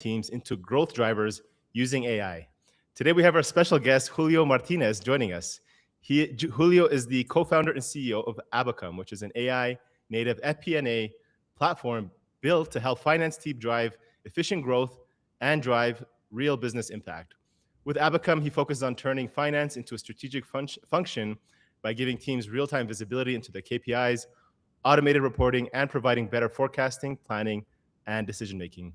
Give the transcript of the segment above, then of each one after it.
teams into growth drivers using AI. Today, we have our special guest, Julio Martinez, joining us. Julio is the co-founder and CEO of Abacum, which is an AI native FP&A platform built to help finance teams drive efficient growth and drive real business impact. With Abacum, he focuses on turning finance into a strategic function by giving teams real-time visibility into their KPIs, automated reporting, and providing better forecasting, planning, and decision-making.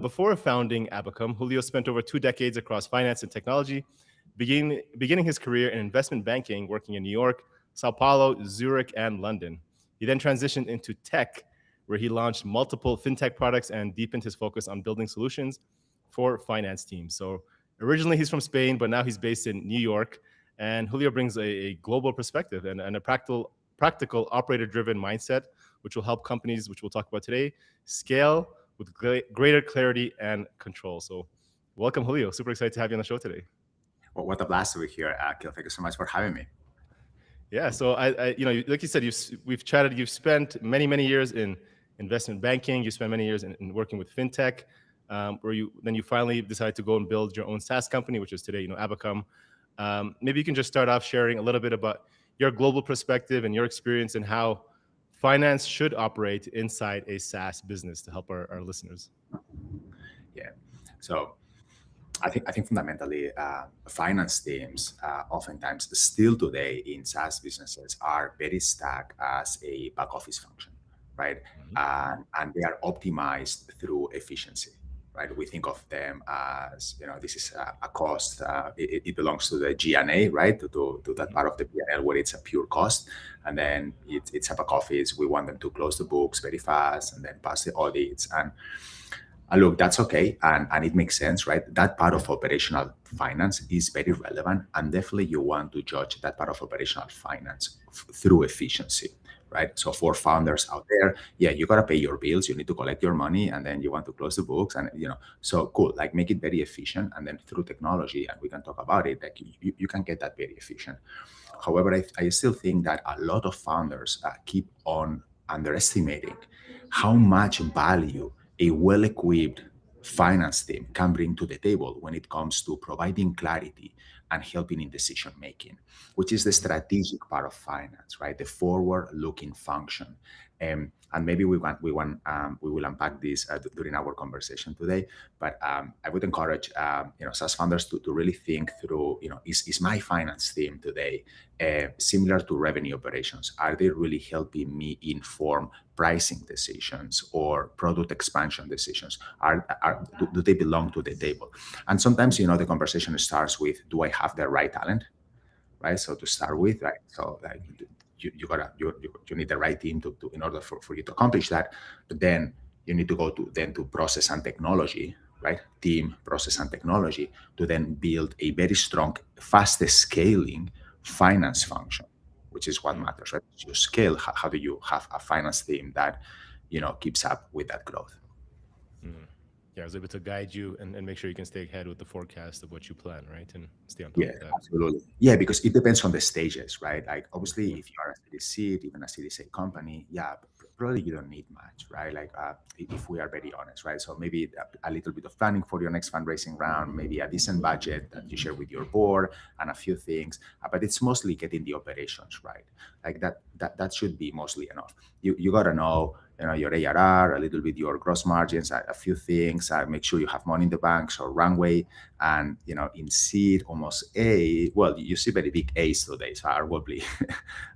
Before founding Abacum, Julio spent over 2 decades across finance and technology, beginning his career in investment banking, working in New York, Sao Paulo, Zurich, and London. He then transitioned into tech, where he launched multiple fintech products and deepened his focus on building solutions for finance teams. So originally he's from Spain, but now he's based in New York. And Julio brings a global perspective and a practical operator-driven mindset, which will help companies, which we'll talk about today, scale with greater clarity and control. So welcome, Julio. Super excited to have you on the show today. Well, what a blast to be here, Akil. Thank you so much for having me. Yeah, so I like you said, we've chatted. You've spent many years in investment banking. You spent many years in working with fintech, where you finally decided to go and build your own SaaS company, which is today, Abacum. Maybe you can just start off sharing a little bit about your global perspective and your experience and how finance should operate inside a SaaS business to help our listeners. Yeah, so I think fundamentally, finance teams oftentimes still today in SaaS businesses are very stuck as a back office function, right? And they are optimized through efficiency, right? We think of them as, this is a cost. It belongs to the G&A, right? To that part of the P&L where it's a pure cost. And then it's a back office. We want them to close the books very fast and then pass the audits. And look, that's okay. And it makes sense, right? That part of operational finance is very relevant. And definitely you want to judge that part of operational finance through efficiency, right? So for founders out there, yeah, you got to pay your bills. You need to collect your money and then you want to close the books. And, so cool, like make it very efficient. And then through technology, and we can talk about it, like you can get that very efficient. However, I still think that a lot of founders keep on underestimating how much value a well-equipped finance team can bring to the table when it comes to providing clarity and helping in decision making, which is the strategic part of finance, right? The forward-looking function. And maybe we will unpack this during our conversation today. But I would encourage SaaS founders to really think through, is my finance team today similar to revenue operations? Are they really helping me inform pricing decisions or product expansion decisions? Do they belong to the table? And sometimes, the conversation starts with, do I have the right talent? Right. So to start with, right. So like you need the right team to in order for you to accomplish that. But then you need to go to process and technology, right? Team, process and technology to then build a very strong, fast scaling finance function, which is what matters, right? You scale. How do you have a finance team that keeps up with that growth? Yeah, I was able to guide you and make sure you can stay ahead with the forecast of what you plan, right? And stay on top of that. Absolutely. Yeah, because it depends on the stages, right? Like obviously, if you are a Series C, even a Series A company, probably you don't need much, right? Like if we are very honest, right? So maybe a little bit of planning for your next fundraising round, maybe a decent budget that you share with your board and a few things, but it's mostly getting the operations right. Like that should be mostly enough. You gotta know, your ARR, a little bit your gross margins, a few things, make sure you have money in the bank, so runway, and in seed almost A, well, you see very big A's today, so arguably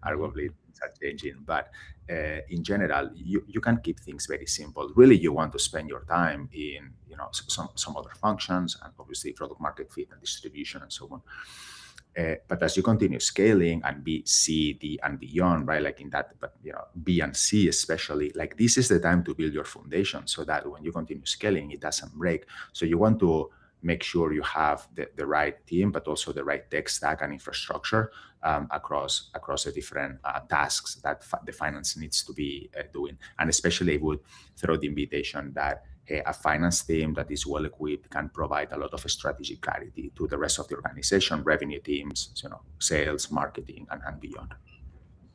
things are changing, but in general, you can keep things very simple. Really, you want to spend your time in some other functions, and obviously product market fit and distribution and so on. But as you continue scaling and B, C, D, and beyond, right? Like in that, but B and C especially, like this is the time to build your foundation so that when you continue scaling, it doesn't break. So you want to make sure you have the right team, but also the right tech stack and infrastructure across the different tasks that the finance needs to be doing. And especially I would throw the invitation that a finance team that is well equipped can provide a lot of strategic clarity to the rest of the organization, revenue teams, sales, marketing, and beyond.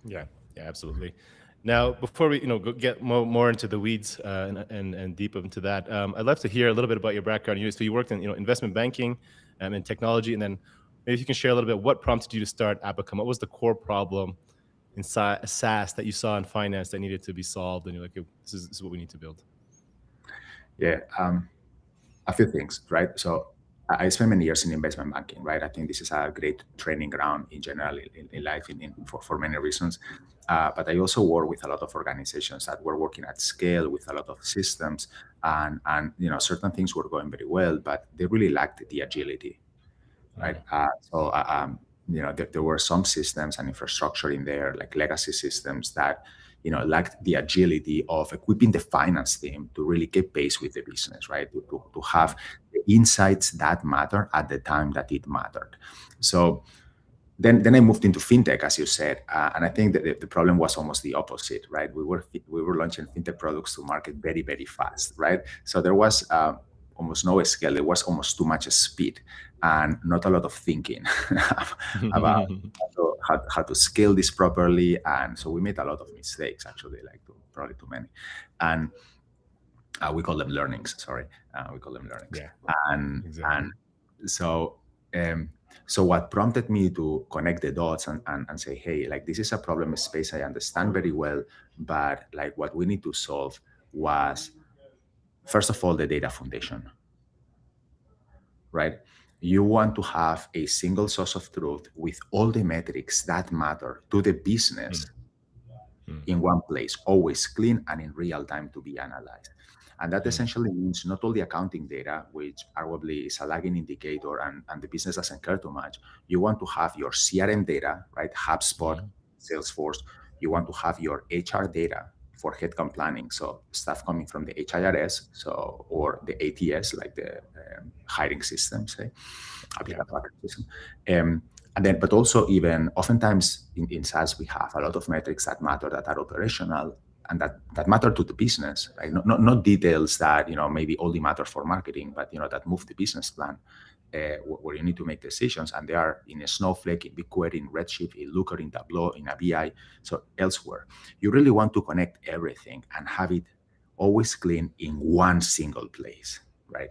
Yeah, absolutely. Now, before we get more into the weeds and deep into that, I'd love to hear a little bit about your background. So you worked in investment banking and technology, and then maybe if you can share a little bit what prompted you to start Abacum. What was the core problem in SaaS that you saw in finance that needed to be solved, and you're like, this is what we need to build? Yeah, a few things, right? So I spent many years in investment banking, right? I think this is a great training ground in general in life for many reasons. But I also work with a lot of organizations that were working at scale with a lot of systems, and certain things were going very well, but they really lacked the agility, right? There were some systems and infrastructure in there, like legacy systems that lacked the agility of equipping the finance team to really get pace with the business, right? To have the insights that matter at the time that it mattered. So then I moved into fintech, as you said, and I think that the problem was almost the opposite, right? We were launching fintech products to market very, very fast, right? So there was almost no scale. There was almost too much speed and not a lot of thinking about how to scale this properly. And so we made a lot of mistakes, actually, probably too many. And we call them learnings. Sorry, we call them learnings. Yeah, and exactly. and so what prompted me to connect the dots and say, hey, like, this is a problem space I understand very well, but like what we need to solve was, first of all, the data foundation, right? You want to have a single source of truth with all the metrics that matter to the business in one place, always clean and in real time to be analyzed. And that essentially means not all the accounting data, which arguably is a lagging indicator and the business doesn't care too much. You want to have your CRM data, right? HubSpot, Salesforce. You want to have your HR data for headcount planning, so stuff coming from the HIRS, or the ATS, like the hiring system, say, applicant tracking system. But also, even oftentimes in SaaS, we have a lot of metrics that matter, that are operational and that matter to the business, right? Not details that maybe only matter for marketing, but that move the business plan, where you need to make decisions, and they are in a Snowflake, in BigQuery, in Redshift, in Looker, in Tableau, in a BI, so elsewhere. You really want to connect everything and have it always clean in one single place, right?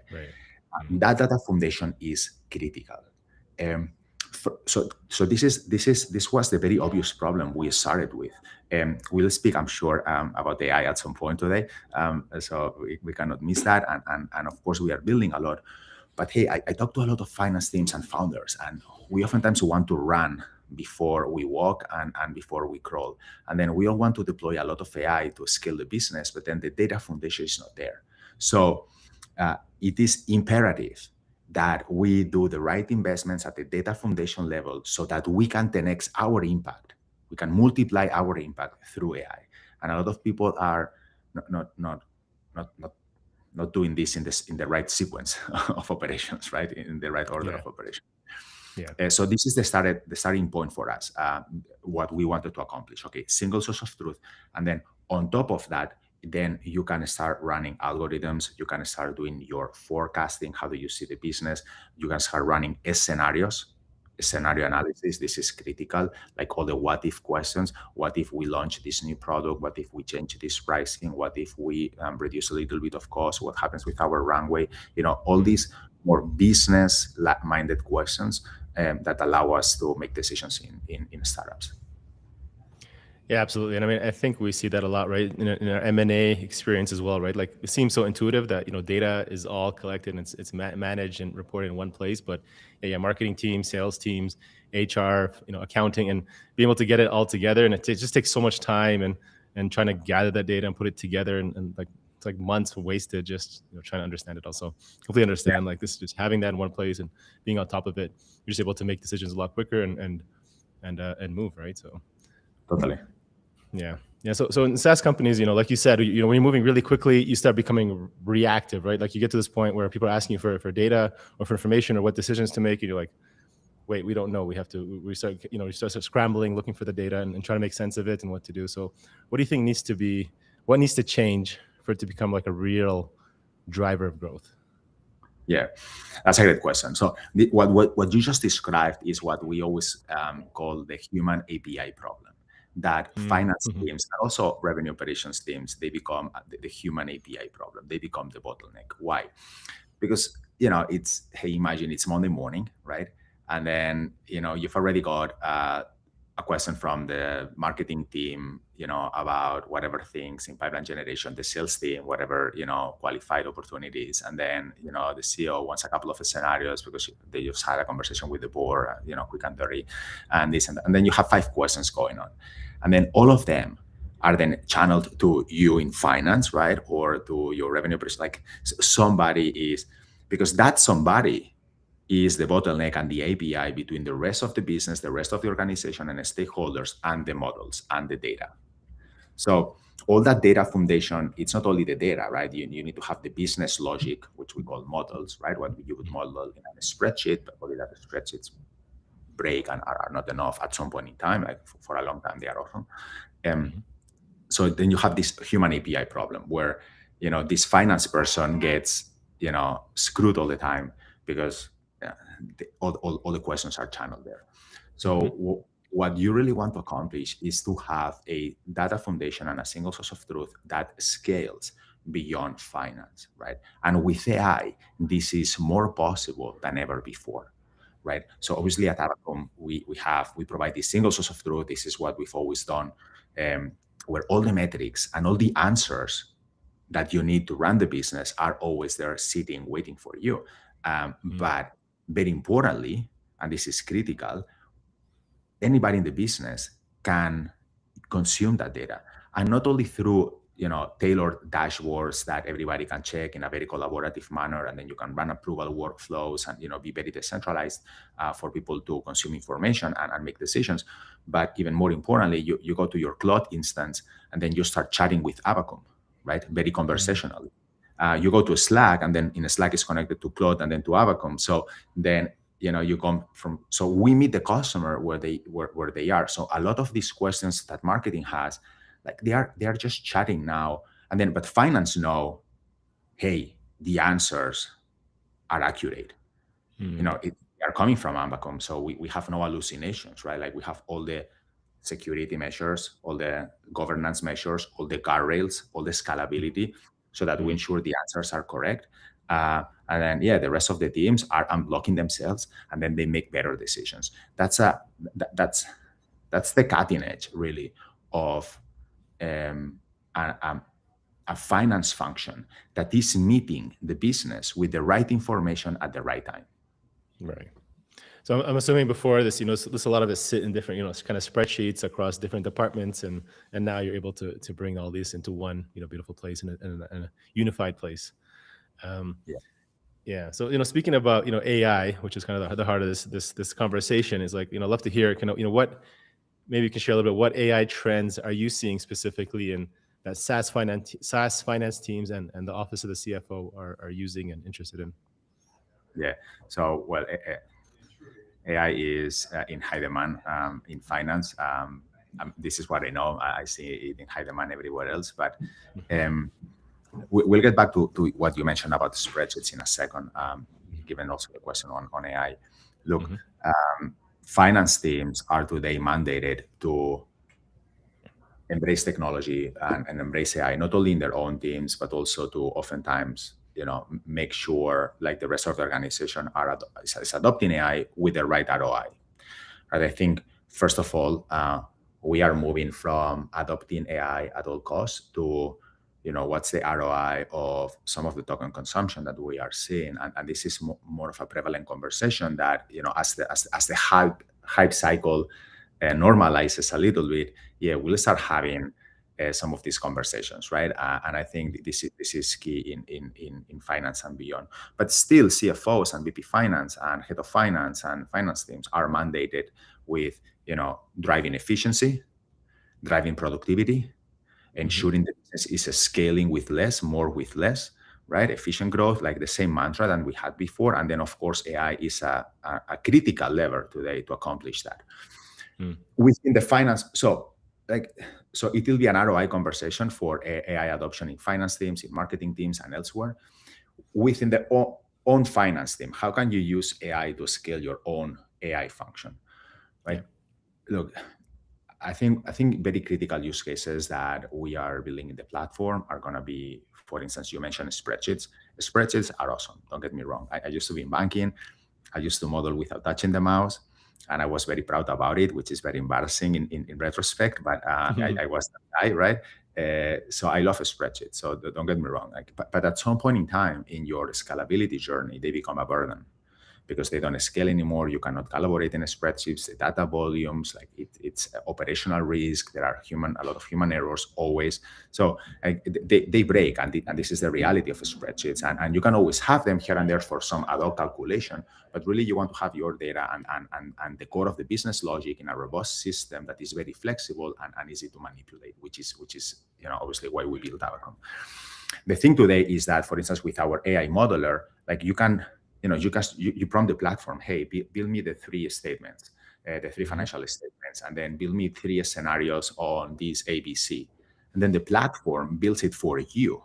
That data foundation is critical. So this was the very obvious problem we started with. We'll speak, I'm sure, about AI at some point today. So we cannot miss that. And of course, we are building a lot. But hey, I talk to a lot of finance teams and founders, and we oftentimes want to run before we walk and before we crawl. And then we all want to deploy a lot of AI to scale the business, but then the data foundation is not there. So it is imperative that we do the right investments at the data foundation level so that we can 10x our impact. We can multiply our impact through AI. And a lot of people are not doing this in the right sequence of operations, right? In the right order of operation. So this is the starting point for us, what we wanted to accomplish. Okay, single source of truth. And then on top of that, then you can start running algorithms. You can start doing your forecasting. How do you see the business? You can start running scenarios, scenario analysis. This is critical, like all the what if questions. What if we launch this new product? What if we change this pricing? What if we reduce a little bit of cost? What happens with our runway? All these more business-minded questions that allow us to make decisions in startups. Yeah, absolutely. And I mean, I think we see that a lot, right? In our M&A experience as well, right? Like, it seems so intuitive that, data is all collected and it's managed and reported in one place. But marketing teams, sales teams, HR, accounting, and being able to get it all together. And it just takes so much time and trying to gather that data and put it together. And like, it's like months wasted just trying to understand it also. Completely understand, like, this, just having that in one place and being on top of it, you're just able to make decisions a lot quicker and move, right? So totally. Yeah. So in SaaS companies, like you said, when you're moving really quickly, you start becoming reactive, right? Like, you get to this point where people are asking you for data or for information or what decisions to make, and you're like, wait, we don't know. We start scrambling, looking for the data and trying to make sense of it and what to do. So what do you think what needs to change for it to become like a real driver of growth? Yeah, that's a great question. So what you just described is what we always call the human API problem. that finance Mm-hmm. teams and also revenue operations teams, they become the human API problem. They become the bottleneck. Why? Because, it's, hey, imagine it's Monday morning, right? And then, you've already got a question from the marketing team, about whatever things in pipeline generation, the sales team, whatever, qualified opportunities. And then, the CEO wants a couple of scenarios because they just had a conversation with the board, quick and dirty, and this and that. And then you have 5 questions going on. And then all of them are then channeled to you in finance, right? Or to your revenue person. Like somebody is, because that somebody is the bottleneck and the API between the rest of the business, the rest of the organization and the stakeholders and the models and the data. So all that data foundation, it's not only the data, right? You need to have the business logic, which we call models, right? What you would model in a spreadsheet, but only that the spreadsheets break and are not enough at some point in time. Like for a long time, they are awesome. So then you have this human API problem where, this finance person gets, screwed all the time because all the questions are channeled there. So what you really want to accomplish is to have a data foundation and a single source of truth that scales beyond finance, right? And with AI, this is more possible than ever before, right? So obviously at Abacum, we provide this single source of truth. This is what we've always done, where all the metrics and all the answers that you need to run the business are always there sitting, waiting for you. But very importantly, and this is critical, anybody in the business can consume that data, and not only through tailored dashboards that everybody can check in a very collaborative manner, and then you can run approval workflows and be very decentralized for people to consume information and make decisions. But even more importantly, you go to your Claude instance and then you start chatting with Abacum, right? Very conversationally. You go to Slack, and then in Slack is connected to Claude and then to Abacum. So then you come from. So we meet the customer where they are. So a lot of these questions that marketing has, like they are just chatting now, and then but finance know, hey, the answers are accurate. They are coming from Abacum, so we have no hallucinations, right? Like we have all the security measures, all the governance measures, all the guardrails, all the scalability, so that we ensure the answers are correct. And then, the rest of the teams are unblocking themselves, and then they make better decisions. That's the cutting edge, really, of a finance function that is meeting the business with the right information at the right time. Right. So I'm assuming before this, there's a lot of it sit in different, kind of spreadsheets across different departments, and now you're able to bring all these into one, beautiful place in a unified place. So speaking about AI, which is kind of the heart of this conversation, is like I'd love to hear what, maybe you can share a little bit, what AI trends are you seeing specifically in that SaaS finance teams and the office of the CFO are using and interested in. So AI is in high demand in finance. This is what I know. I see it in high demand everywhere else. But we'll get back to what you mentioned about the spreadsheets in a second, given also the question on AI. Look, finance teams are today mandated to embrace technology and embrace AI, not only in their own teams, but also to oftentimes make sure like the rest of the organization is adopting AI with the right ROI. And I think, first of all, we are moving from adopting AI at all costs to, what's the ROI of some of the token consumption that we are seeing. And this is more of a prevalent conversation that, as the hype cycle normalizes a little bit, we'll start having some of these conversations, right? And I think this is key in finance and beyond. But still, CFOs and VP finance and head of finance and finance teams are mandated with, driving efficiency, driving productivity, ensuring the business is scaling with less, more with less, right? Efficient growth, like the same mantra that we had before. And then, of course, AI is a critical lever today to accomplish that. Within the finance, so it will be an ROI conversation for AI adoption in finance teams, in marketing teams, and elsewhere. Within the own finance team, how can you use AI to scale your own AI function, right? Look, I think very critical use cases that we are building in the platform are going to be, for instance, you mentioned spreadsheets. Spreadsheets are awesome. Don't get me wrong. I used to be in banking. I used to model without touching the mouse, and I was very proud about it, which is very embarrassing in retrospect. But I was that guy, right? So I love a spreadsheet. So don't get me wrong. But at some point in time in your scalability journey, they become a burden because they don't scale anymore. You cannot collaborate in spreadsheets, the data volumes, like it's operational risk. There are a lot of human errors always. So they break, and this is the reality of spreadsheets. And you can always have them here and there for some ad hoc calculation, but really you want to have your data and the core of the business logic in a robust system that is very flexible and easy to manipulate, which is obviously why we built Abacom. The thing today is that, for instance, with our AI modeler, like you prompt the platform, hey, build me the three statements, the three financial statements, and then build me three scenarios on this ABC. And then the platform builds it for you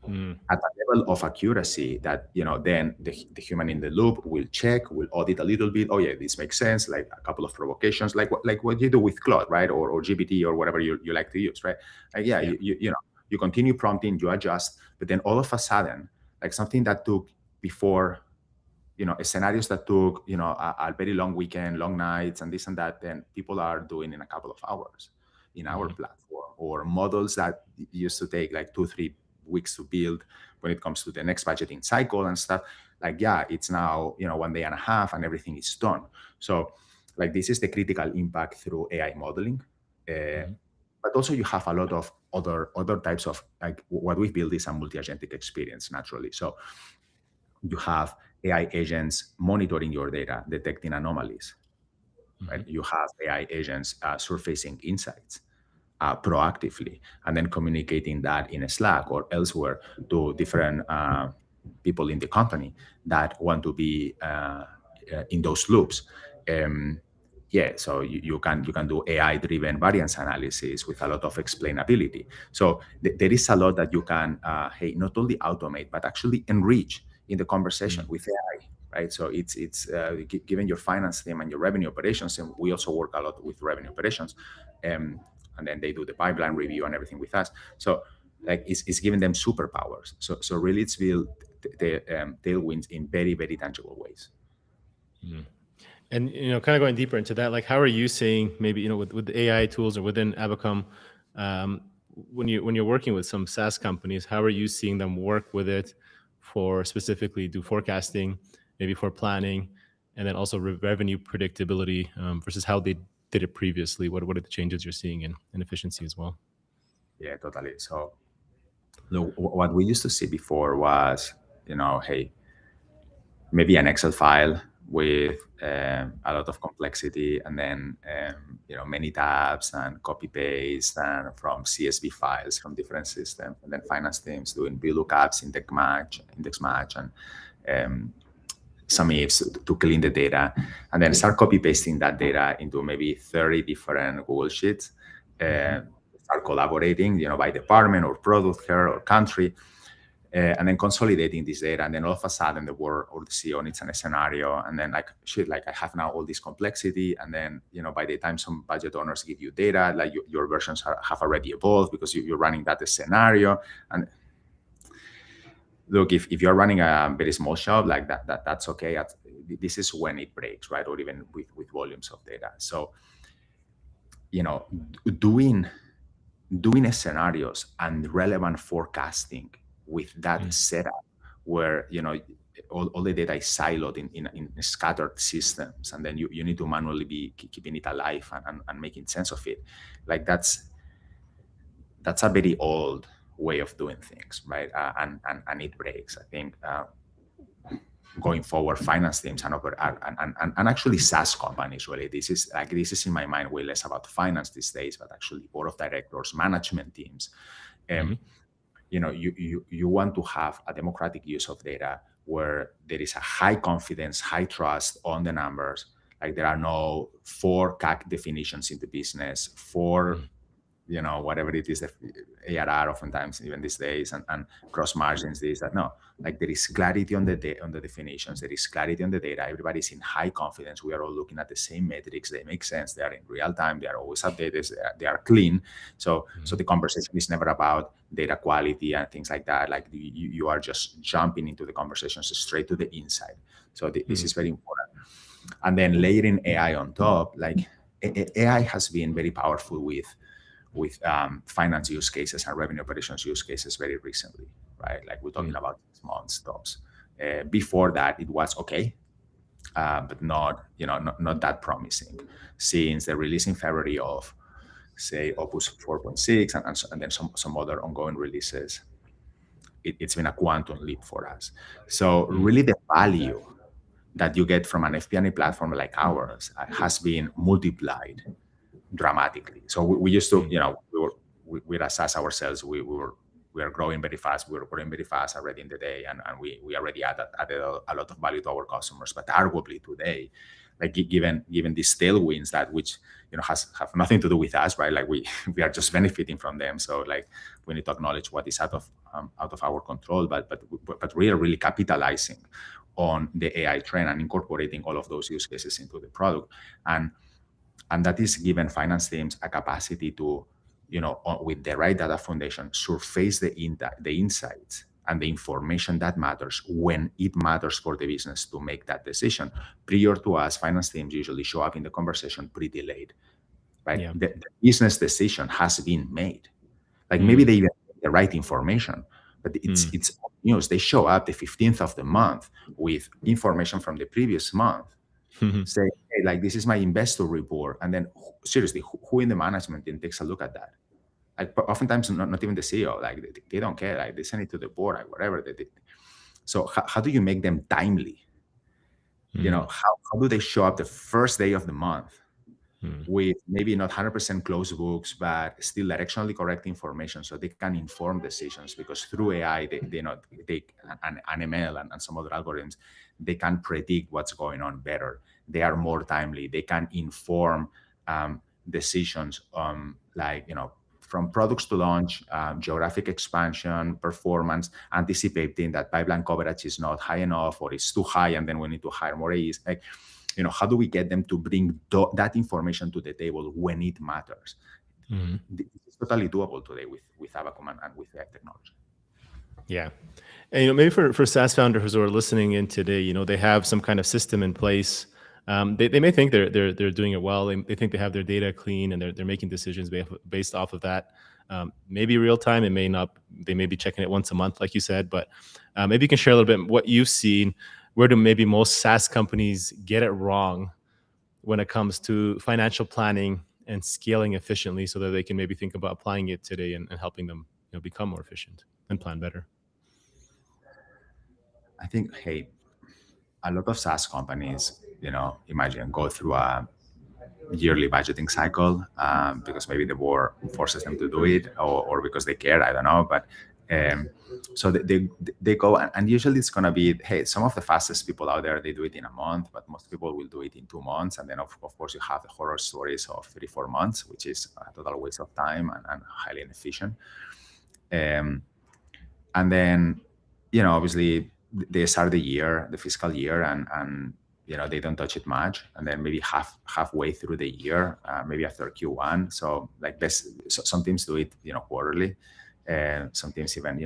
at a level of accuracy that, then the human in the loop will check, will audit a little bit. Oh yeah, this makes sense. Like a couple of provocations, like what you do with Claude, right? Or GPT or whatever you like to use, right? Like, you continue prompting, you adjust, but then all of a sudden, like something that took before, scenarios that took, a very long weekend, long nights, and this and that, then people are doing in a couple of hours in our platform, or models that used to take like 2-3 weeks to build when it comes to the next budgeting cycle and stuff. Like, it's now, 1 day and a half and everything is done. So like, this is the critical impact through AI modeling. But also you have a lot of other types of, like, what we've built is a multi-agentic experience naturally. So you have AI agents monitoring your data, detecting anomalies, right? You have AI agents surfacing insights proactively, and then communicating that in a Slack or elsewhere to different people in the company that want to be in those loops. So you can do AI-driven variance analysis with a lot of explainability. So there is a lot that you can, not only automate, but actually enrich in the conversation with AI, right? So it's given your finance team and your revenue operations, and we also work a lot with revenue operations, and then they do the pipeline review and everything with us. So like it's giving them superpowers. So really it's built the tailwinds in very, very tangible ways. And kind of going deeper into that, like how are you seeing maybe with the AI tools or within Abacom, when you're working with some SaaS companies, how are you seeing them work with it for specifically do forecasting, maybe for planning, and then also revenue predictability versus how they did it previously? What are the changes you're seeing in efficiency as well? Yeah, totally. So look, what we used to see before was, hey, maybe an Excel file with a lot of complexity, and then many tabs and copy paste and from CSV files from different systems, and then finance teams doing VLOOKUPs, index match, and some ifs to clean the data, and then start copy pasting that data into maybe 30 different Google Sheets, start collaborating, by department or product here or country. And then consolidating this data, and then all of a sudden the board or the CEO needs a scenario, and then like I have now all this complexity, and then by the time some budget owners give you data, like your versions have already evolved because you're running that scenario. And look, if you're running a very small shop like that's okay. This is when it breaks, right? Or even with volumes of data. So doing scenarios and relevant forecasting with that setup where all the data is siloed in scattered systems, and then you need to manually be keeping it alive and making sense of it. Like that's a very old way of doing things, right? And it breaks. I think going forward, finance teams and actually SaaS companies, really, this is in my mind way less about finance these days, but actually board of directors, management teams. You want to have a democratic use of data where there is a high confidence, high trust on the numbers. Like there are no 4 CAC definitions in the business, 4 whatever it is, the ARR oftentimes, even these days, and cross margins, this, that. No, like there is clarity on the definitions, there is clarity on the data. Everybody's in high confidence. We are all looking at the same metrics. They make sense. They are in real time. They are always updated. They are clean. So the conversation is never about data quality and things like that. Like you are just jumping into the conversations straight to the inside. So this is very important. And then layering AI on top, like AI has been very powerful with finance use cases and revenue operations use cases very recently, right? Like we're talking about 6 months tops. Before that, it was okay, but not that promising. Since the release in February of, say, Opus 4.6 and then some other ongoing releases, it's been a quantum leap for us. So really the value that you get from an FP&A platform like ours has been multiplied dramatically. So we used to, we're a SaaS ourselves. We are growing very fast. We were growing very fast already in the day, and we already added a lot of value to our customers. But arguably today, like given these tailwinds that which have nothing to do with us, right? Like we are just benefiting from them. So like we need to acknowledge what is out of our control, but we are really capitalizing on the AI trend and incorporating all of those use cases into the product, and that is given finance teams a capacity to, with the right data foundation, surface the insights and the information that matters when it matters for the business to make that decision. Prior to us, finance teams usually show up in the conversation pretty late, right? Yeah. The business decision has been made. Like maybe they even have the right information, but it's news. They show up the 15th of the month with information from the previous month. Say, hey, like this is my investor report, and then seriously, who in the management team takes a look at that? Like oftentimes, not even the CEO. Like they don't care. Like they send it to the board, like whatever they did. So how do you make them timely? How do they show up the first day of the month with maybe not 100% closed books, but still directionally correct information, so they can inform decisions? Because through AI, they and ML and some other algorithms, they can predict what's going on better. They are more timely. They can inform decisions, from products to launch, geographic expansion, performance, anticipating that pipeline coverage is not high enough or it's too high, and then we need to hire more AEs. Like, how do we get them to bring that information to the table when it matters? It's totally doable today with Abacum and with AI technology. Yeah. And maybe for SaaS founders who are listening in today, they have some kind of system in place. They may think they're doing it well. They think they have their data clean and they're making decisions based off of that. Maybe real time, it may not. They may be checking it once a month, like you said. But maybe you can share a little bit what you've seen. Where do maybe most SaaS companies get it wrong when it comes to financial planning and scaling efficiently, so that they can maybe think about applying it today and helping them become more efficient and plan better? I think, a lot of SaaS companies, imagine, go through a yearly budgeting cycle because maybe the board forces them to do it, or because they care. I don't know, but so they go, and usually it's gonna be, some of the fastest people out there, they do it in a month, but most people will do it in 2 months, and then of course you have the horror stories of 3-4 months, which is a total waste of time and highly inefficient. And then obviously they start the fiscal year, and they don't touch it much, and then maybe halfway through the year, maybe after Q1. So some teams do it quarterly, and some teams even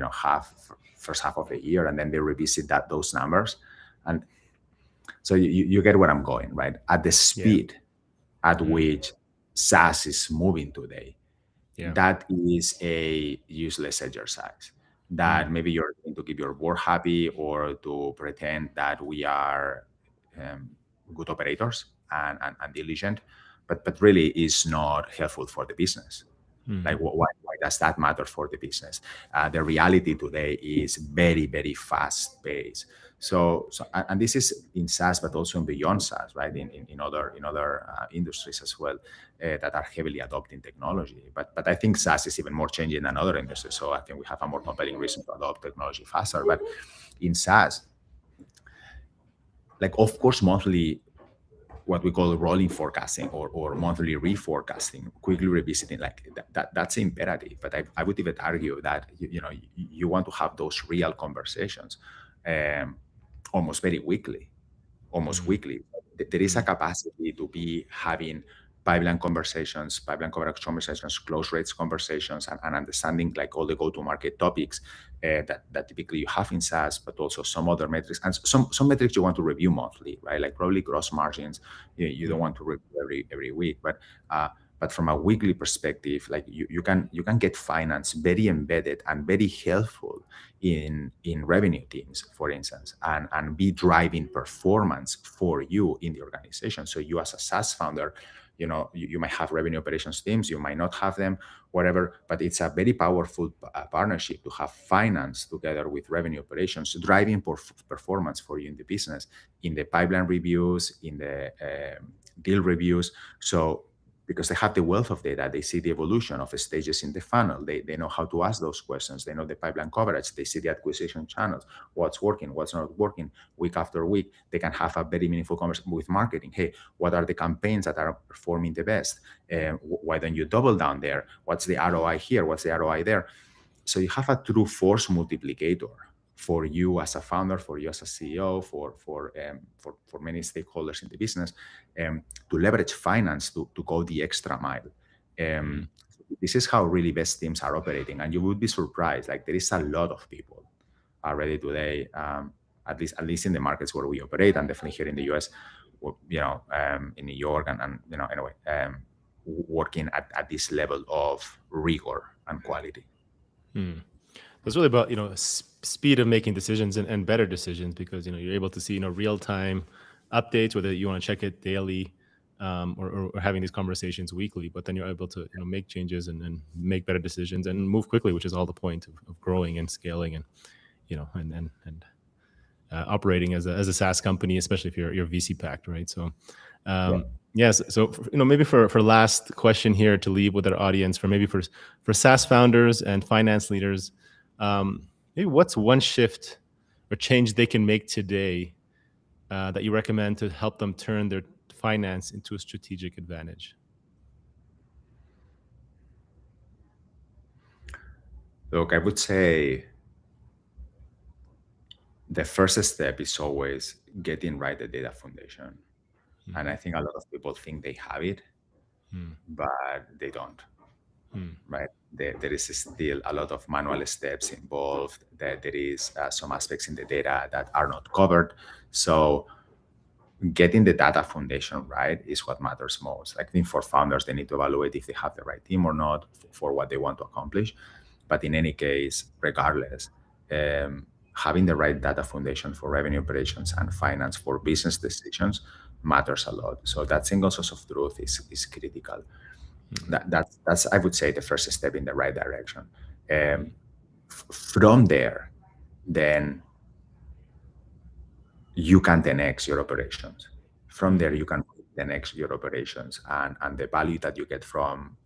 first half of the year, and then they revisit those numbers. And so you get where I'm going, right? At the speed at which SaaS is moving today, that is a useless exercise. That maybe you're going to keep your board happy, or to pretend that we are good operators and diligent, but really is not helpful for the business. Like, why does that matter for the business? The reality today is very, very fast paced. So and this is in SaaS, but also in beyond SaaS, right? In other industries as well, that are heavily adopting technology. But I think SaaS is even more changing than other industries. So I think we have a more compelling reason to adopt technology faster. But in SaaS, like, of course, monthly what we call rolling forecasting or monthly reforecasting, quickly revisiting, like that's imperative. But I would even argue that you want to have those real conversations almost very weekly, almost weekly. There is a capacity to be having pipeline conversations, pipeline coverage conversations, close rates conversations, and understanding like all the go-to-market topics that typically you have in SaaS, but also some other metrics. And some metrics you want to review monthly, right? Like probably gross margins, you don't want to review every week. But from a weekly perspective, like you can get finance very embedded and very helpful in revenue teams, for instance, and be driving performance for you in the organization. So you as a SaaS founder, you might have revenue operations teams, you might not have them, whatever, but it's a very powerful partnership to have finance together with revenue operations driving performance for you in the business, in the pipeline reviews, in the deal reviews. So because they have the wealth of data, they see the evolution of the stages in the funnel. They know how to ask those questions. They know the pipeline coverage. They see the acquisition channels, what's working, what's not working, week after week. They can have a very meaningful conversation with marketing. Hey, what are the campaigns that are performing the best? Why don't you double down there? What's the ROI here? What's the ROI there? So you have a true force multiplicator for you as a founder, for you as a CEO, for many stakeholders in the business, to leverage finance to go the extra mile. This is how really best teams are operating, and you would be surprised. Like there is a lot of people already today, at least in the markets where we operate, and definitely here in the US, in New York, and anyway, working at this level of rigor and quality. It's really about speed of making decisions and better decisions, because you're able to see real time updates, whether you want to check it daily or having these conversations weekly. But then you're able to make changes and make better decisions and move quickly, which is all the point of growing and scaling and operating as a SaaS company, especially if you're VC backed, right? So. Yes. So, maybe for last question here to leave with our audience, for SaaS founders and finance leaders, maybe what's one shift or change they can make today that you recommend to help them turn their finance into a strategic advantage? Look, I would say the first step is always getting right the data foundation. And I think a lot of people think they have it, but they don't, right? There is still a lot of manual steps involved. There is some aspects in the data that are not covered. So getting the data foundation right is what matters most. I think for founders, they need to evaluate if they have the right team or not for what they want to accomplish. But in any case, regardless, having the right data foundation for revenue operations and finance for business decisions matters a lot. So that single source of truth is critical. That's I would say the first step in the right direction. From there, then you can 10x your operations. From there, you can 10x your operations and the value that you get from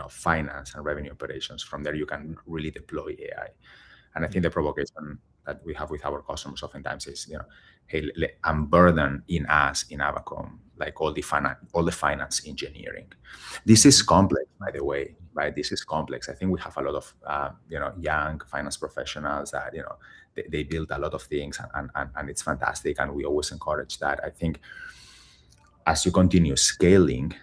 finance and revenue operations. From there, you can really deploy AI. And I think the provocation that we have with our customers oftentimes is, hey, unburden in us in Abacom, like all the finance engineering. This is complex, by the way, right? This is complex. I think we have a lot of young finance professionals that they build a lot of things, and it's fantastic, and we always encourage that. I think as you continue scaling,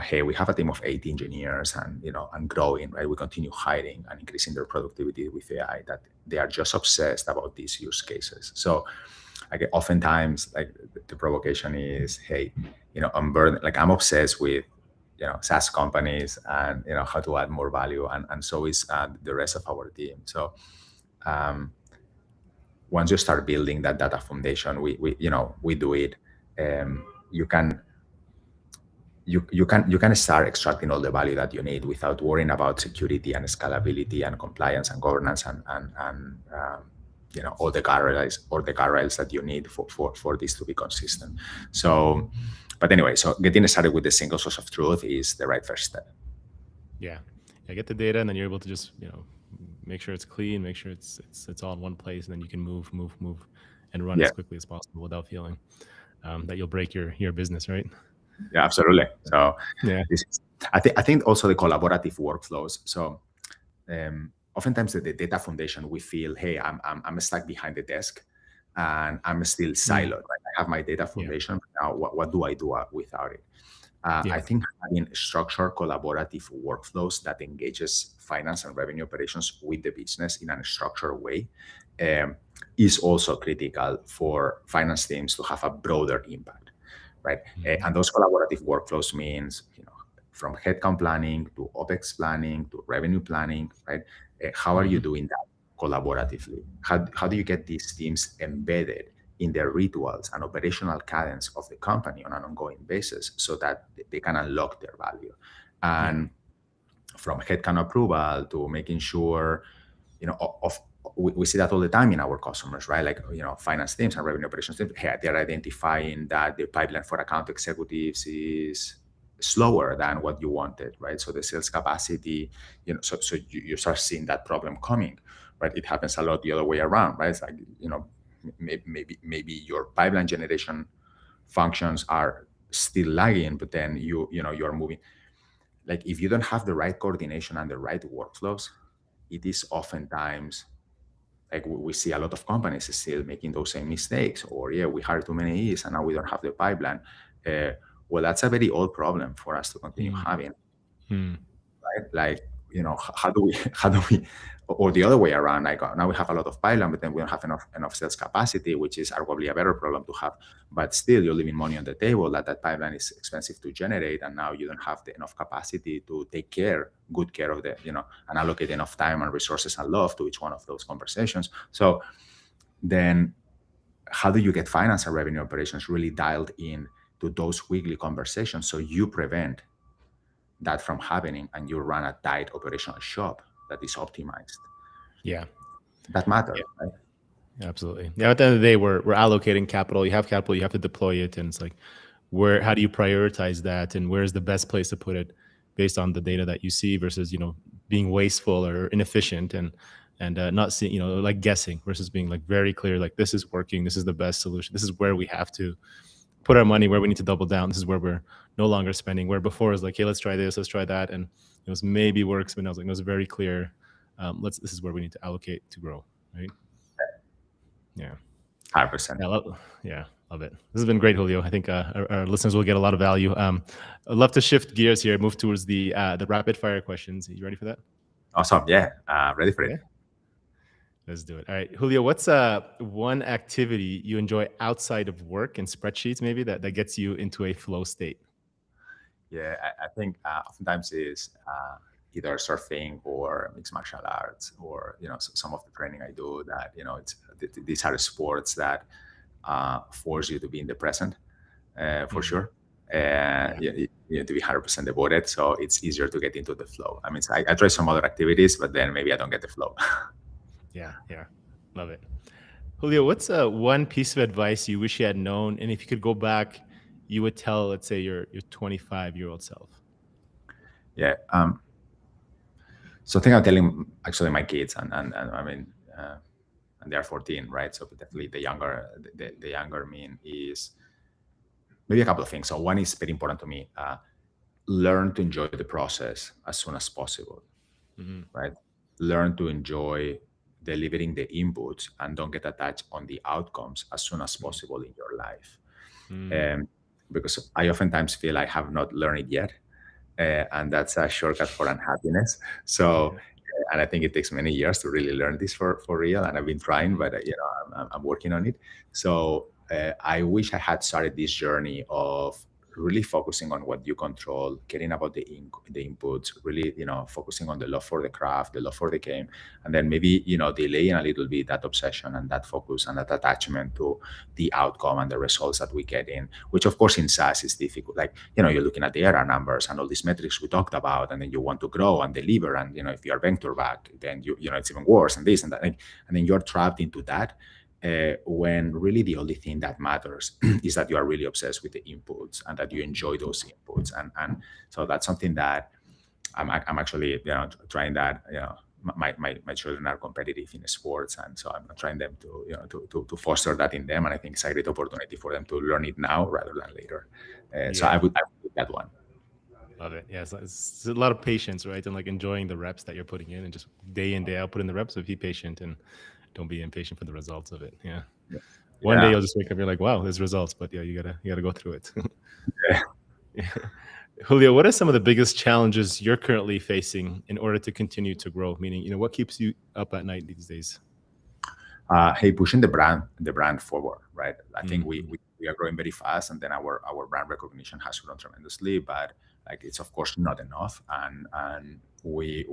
hey, we have a team of 8 engineers and growing, right? We continue hiring and increasing their productivity with AI, that they are just obsessed about these use cases. So oftentimes, like the provocation is, hey, I'm obsessed with, SaaS companies and, how to add more value. And so is the rest of our team. So once you start building that data foundation, we do it. You can start extracting all the value that you need without worrying about security and scalability and compliance and governance and all the guardrails that you need for this to be consistent. So, but anyway, so getting started with the single source of truth is the right first step. Yeah, get the data, and then you're able to just make sure it's clean, make sure it's all in one place, and then you can move and run as quickly as possible without feeling. that you'll break your business, right? Yeah, absolutely. So Yeah. this is, I think also the collaborative workflows. So oftentimes the data foundation, we feel, hey, I'm stuck behind the desk and I'm still siloed. Right? I have my data Yeah. foundation. Now, what do I do without it? Yeah. I think having structured collaborative workflows that engages finance and revenue operations with the business in a structured way is also critical for finance teams to have a broader impact, right? And those collaborative workflows means, from headcount planning to OPEX planning to revenue planning, right? How are you doing that collaboratively? How do you get these teams embedded in their rituals and operational cadence of the company on an ongoing basis so that they can unlock their value? And from headcount approval to making sure, we see that all the time in our customers, right? Like, finance teams and revenue operations teams, they're identifying that the pipeline for account executives is slower than what you wanted, right? So the sales capacity, so you start seeing that problem coming, right? It happens a lot the other way around, right? It's like, maybe your pipeline generation functions are still lagging, but then you're moving. Like, if you don't have the right coordination and the right workflows, it is oftentimes like we see a lot of companies still making those same mistakes, or we hired too many E's and now we don't have the pipeline. Well, that's a very old problem for us to continue having, right? Like, how do we, or the other way around, like now we have a lot of pipeline, but then we don't have enough sales capacity, which is arguably a better problem to have. But still, you're leaving money on the table. That pipeline is expensive to generate, and now you don't have enough capacity to take good care of the, and allocate enough time and resources and love to each one of those conversations. So then, how do you get finance and revenue operations really dialed in to those weekly conversations so you prevent that from happening and you run a tight operational shop that is optimized? Yeah. That matters, right? Absolutely. Yeah. At the end of the day, we're allocating capital. You have capital, you have to deploy it. And it's like, how do you prioritize that? And where's the best place to put it based on the data that you see versus, being wasteful or inefficient and not seeing, like guessing versus being like very clear, like this is working. This is the best solution. This is where we have to put our money, where we need to double down. This is where we're no longer spending, where before it was like, hey, let's try this, let's try that. And it was maybe works, but I was like, it was very clear. This is where we need to allocate to grow. Right. Yeah. 100%. Love it. This has been great, Julio. I think our listeners will get a lot of value. I'd love to shift gears here, move towards the rapid fire questions. Are you ready for that? Awesome. Yeah. Ready for it. Yeah. Let's do it. All right, Julio, what's one activity you enjoy outside of work and spreadsheets, maybe that gets you into a flow state? Yeah, I think oftentimes is either surfing or mixed martial arts, or some of the training I do that these are sports that force you to be in the present, for sure. You need to be 100% devoted, so it's easier to get into the flow. I mean, I try some other activities, but then maybe I don't get the flow. Yeah, love it. Julio, what's one piece of advice you wish you had known, and if you could go back, you would tell, let's say, your 25-year-old self? Yeah. So I think I'm telling actually my kids, and I mean, and they're 14, right? So definitely the younger me is maybe a couple of things. So one is very important to me: learn to enjoy the process as soon as possible, right? Learn to enjoy delivering the inputs and don't get attached on the outcomes as soon as possible in your life. Because I oftentimes feel I have not learned it yet. And that's a shortcut for unhappiness. So, and I think it takes many years to really learn this for real. And I've been trying, but I'm working on it. So I wish I had started this journey of really focusing on what you control, caring about the inputs, really, focusing on the love for the craft, the love for the game, and then maybe, delaying a little bit that obsession and that focus and that attachment to the outcome and the results that we get in, which of course in SaaS is difficult. Like, you're looking at the ARR numbers and all these metrics we talked about, and then you want to grow and deliver. And, if you're venture back, then it's even worse, and this and that. And then you're trapped into that. When really the only thing that matters is that you are really obsessed with the inputs and that you enjoy those inputs. And so that's something that I'm actually, trying that, my children are competitive in sports, and so I'm trying them to to foster that in them, and I think it's a great opportunity for them to learn it now rather than later. So I would pick that one. Love it. Yeah, it's a lot of patience, right? And like enjoying the reps that you're putting in, and just day in day out put in the reps. So be patient and don't be impatient for the results of it. Yeah. One day you'll just wake up, you're like, wow, there's results, but yeah, you gotta go through it. Yeah. Julio, what are some of the biggest challenges you're currently facing in order to continue to grow? Meaning, what keeps you up at night these days? Hey, pushing the brand forward, right? I think we are growing very fast, and then our brand recognition has grown tremendously, but like it's of course not enough, and we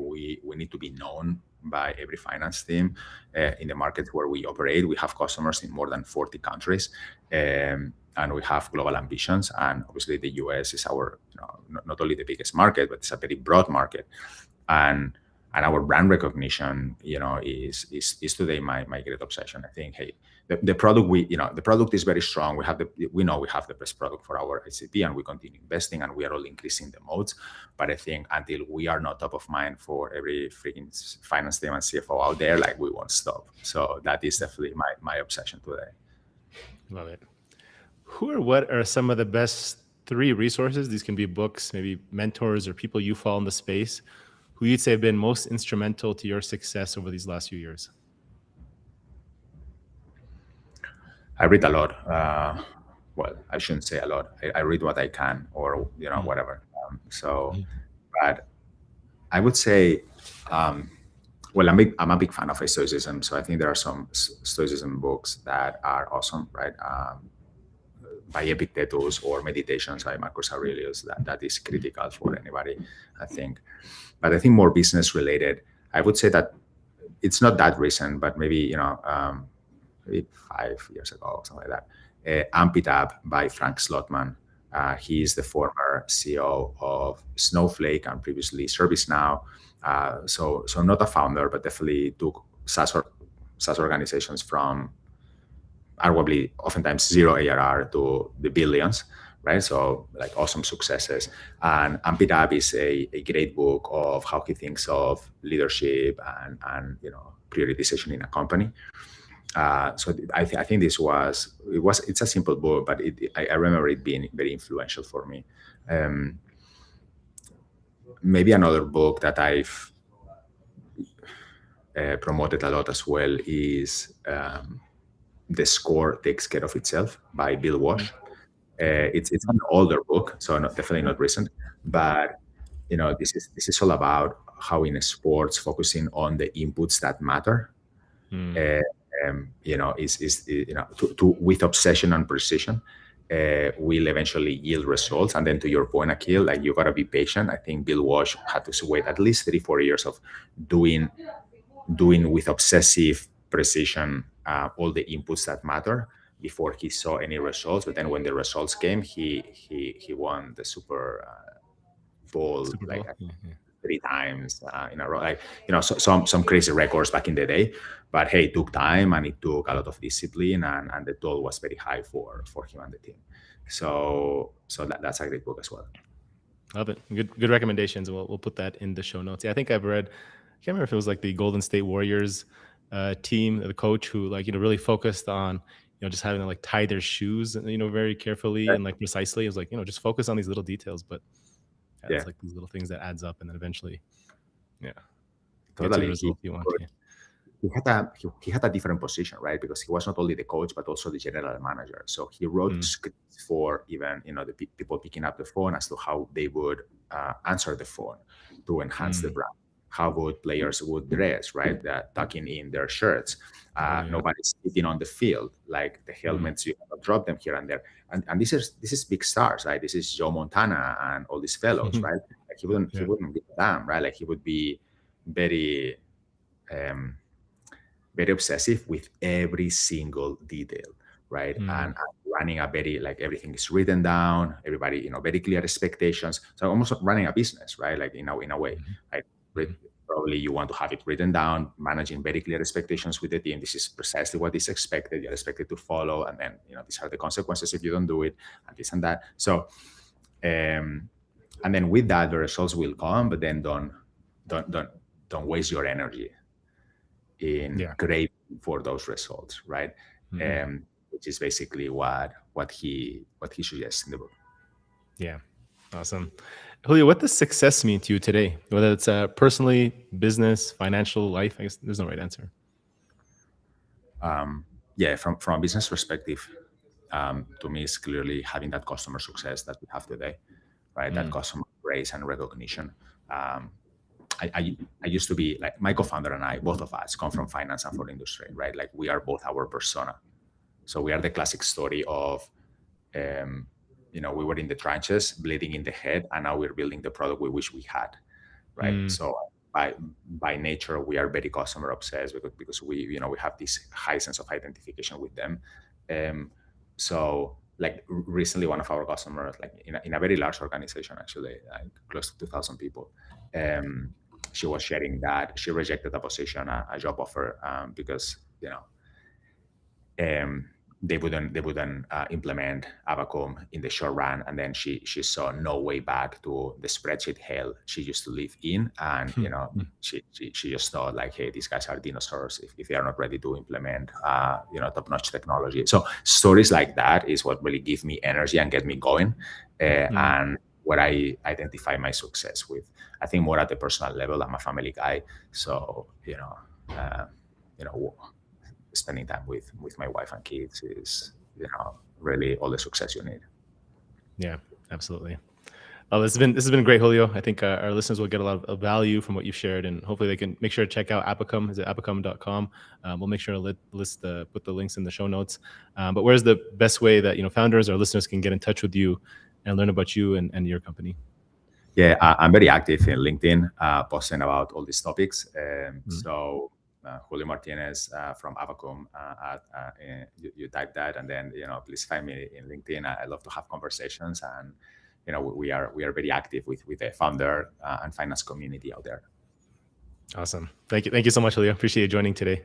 need to be known by every finance team in the markets where we operate. We have customers in more than 40 countries, and we have global ambitions. And obviously, the US is our not only the biggest market, but it's a very broad market, and our brand recognition, is today my great obsession. I think, hey, the product the product is very strong. We know we have the best product for our ICP, and we continue investing, and we are all increasing the modes. But I think until we are not top of mind for every freaking finance team and CFO out there, like we won't stop. So that is definitely my obsession today. Love it. Who or what are some of the best 3 resources? These can be books, maybe mentors or people you follow in the space, who you'd say have been most instrumental to your success over these last few years? I read a lot. Well, I shouldn't say a lot. I read what I can, or whatever. But I would say, well, I'm a big fan of Stoicism, so I think there are some Stoicism books that are awesome, right? By Epictetus, or Meditations by Marcus Aurelius. That is critical for anybody, I think. But I think more business related, I would say that it's not that recent, but maybe maybe 5 years ago, something like that. Amp It Up by Frank Slotman. He is the former CEO of Snowflake and previously ServiceNow. So not a founder, but definitely took SaaS organizations from arguably oftentimes 0 ARR to the billions, right? So like awesome successes. And Amp It Up is a great book of how he thinks of leadership and prioritization in a company. So I think it's a simple book, but I remember it being very influential for me. Maybe another book that I've promoted a lot as well is The Score Takes Care of Itself by Bill Walsh. It's an older book, so definitely not recent, but this is all about how in sports focusing on the inputs that matter. With obsession and precision will eventually yield results. And then to your point, Akil, like you gotta be patient. I think Bill Walsh had to wait at least 3-4 years of doing with obsessive precision all the inputs that matter before he saw any results. But then when the results came, he won the Super Bowl. 3 times in a row, like some crazy records back in the day. But hey, it took time and it took a lot of discipline, and the toll was very high for him and the team. So that's a great book as well. Love it. Good recommendations. We'll put that in the show notes. Yeah, I think I've read. I can't remember if it was like the Golden State Warriors team, the coach who really focused on just having to like tie their shoes very carefully and like precisely. It was like just focus on these little details, but it's like these little things that adds up, and then eventually, totally. The result you want. He had a different position, right? Because he was not only the coach but also the general manager. So he wrote scripts for even the people picking up the phone as to how they would answer the phone to enhance the brand. How would players would dress, right? Tucking in their shirts. Nobody's sitting on the field, like the helmets. You drop them here and there. And this is big stars, right? This is Joe Montana and all these fellows, right? Like he wouldn't give a damn, right? Like he would be very very obsessive with every single detail, right? And running a very, like, everything is written down, everybody, very clear expectations. So almost running a business, right? Like in a way, like probably you want to have it written down, managing very clear expectations with the team. This is precisely what is expected. You're expected to follow, and then these are the consequences if you don't do it, and this and that. So, and then with that, the results will come, but then don't don't waste your energy in Yeah. craving for those results, right? Mhm. Which is basically what he suggests in the book. Yeah. Awesome. Julio, what does success mean to you today? Whether it's personally, business, financial, life? I guess there's no right answer. Yeah, from a business perspective, to me, it's clearly having that customer success that we have today, right? That Mm. customer praise and recognition. Um, I used to be like my co-founder and I, both of us come from finance and food industry, right? Like we are both our persona. So we are the classic story of, we were in the trenches, bleeding in the head, and now we're building the product we wish we had, right? Mm. So by nature, we are very customer obsessed because we have this high sense of identification with them. So like recently, one of our customers, like in a very large organization, actually, like close to 2,000 people, she was sharing that she rejected a position, a job offer, because they wouldn't implement Abacum in the short run, and then she saw no way back to the spreadsheet hell she used to live in, and Hmm. she just thought like, hey, these guys are dinosaurs if they are not ready to implement top-notch technology. So stories like that is what really give me energy and get me going, and what I identify my success with. I think more at the personal level. I'm a family guy, so spending time with my wife and kids is really all the success you need. Yeah, absolutely. Oh, this has been great, Julio. I think our listeners will get a lot of value from what you've shared, and hopefully they can make sure to check out Abacum. Is it abacum.com? We'll make sure to put the links in the show notes. But where's the best way that founders or listeners can get in touch with you and learn about you and your company? Yeah, I'm very active in LinkedIn, posting about all these topics. So Julio Martinez from Abacum. You type that, and then please find me in LinkedIn. I love to have conversations, and we are very active with the founder and finance community out there. Awesome. Thank you so much, Julio. Appreciate you joining today.